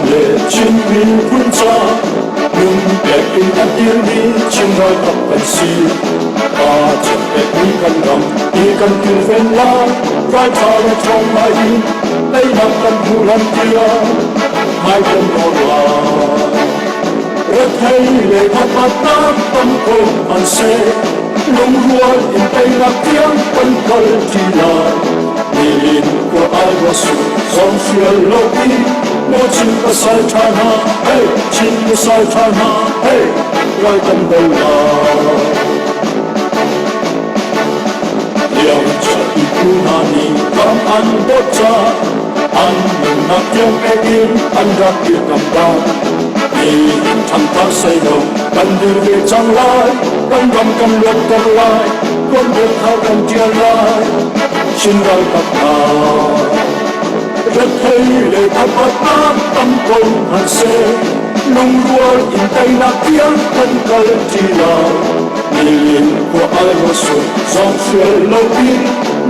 烈，千面歡炸，滿壁經一點點，千愛及近視，把情敵已近臨，已近斷飛拉，該他來創賣宴，低能跟胡林跳，太跟我來。一起嚟拍拍單，奔跑噴射，弄壞連地立天，奔跑起來。你我愛我說，總是路邊，我情不晒剎那，嘿，情不晒剎那，嘿，愛跟到來。兩場熱故那年，感恩多扎，安能那樣嘅見，安得越咁大。你曾拍細路，跟住嘅將來，跟咁咁落得來，跟住靠近將來。千愛不怕，一起嚟拍拍單，奔跑噴射，弄過炎帝那天，跟佢自來。你我愛我說，上學路邊，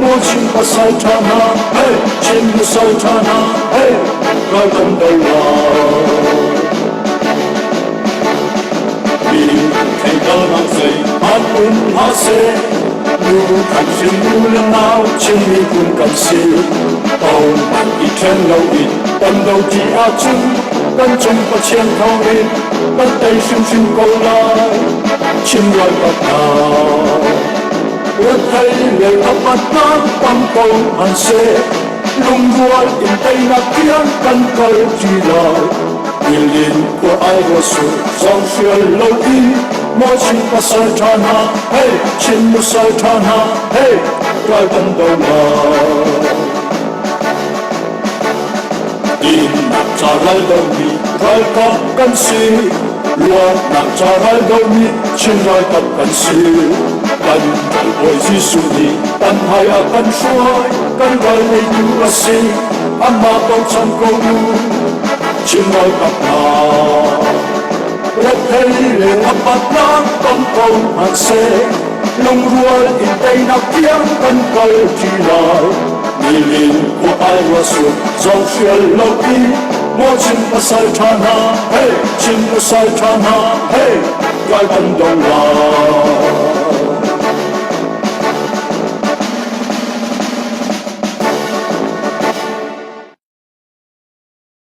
我情不晒剎那，嘿，情不晒剎那，嘿，愛跟到來。你睇到那誰，看滿下射。路看見無人鬧，千里觀感時，到晚一天路邊，奔到地下中，跟中不前頭面，不地旋轉過來，千愛不怕。一起嚟拍拍單，奔跑噴射，弄壞炎帝那天，跟佢自來。年年我愛我說，上學路邊。我情不晒剎那，嘿，情不晒剎那，嘿，該跟到來。年南茶來到你，該覺跟時；落南茶來到你，千愛及近時。跟在愛之樹你，但係跟衰，跟在你要不是，阿媽都曾告訴，千愛及他。一起嚟拍拍單，奔跑噴射，弄壞炎帝那天，跟佢自來。年年我愛我說，上學路邊，我情不晒剎那，嘿，情不晒剎那，嘿，該跟到來。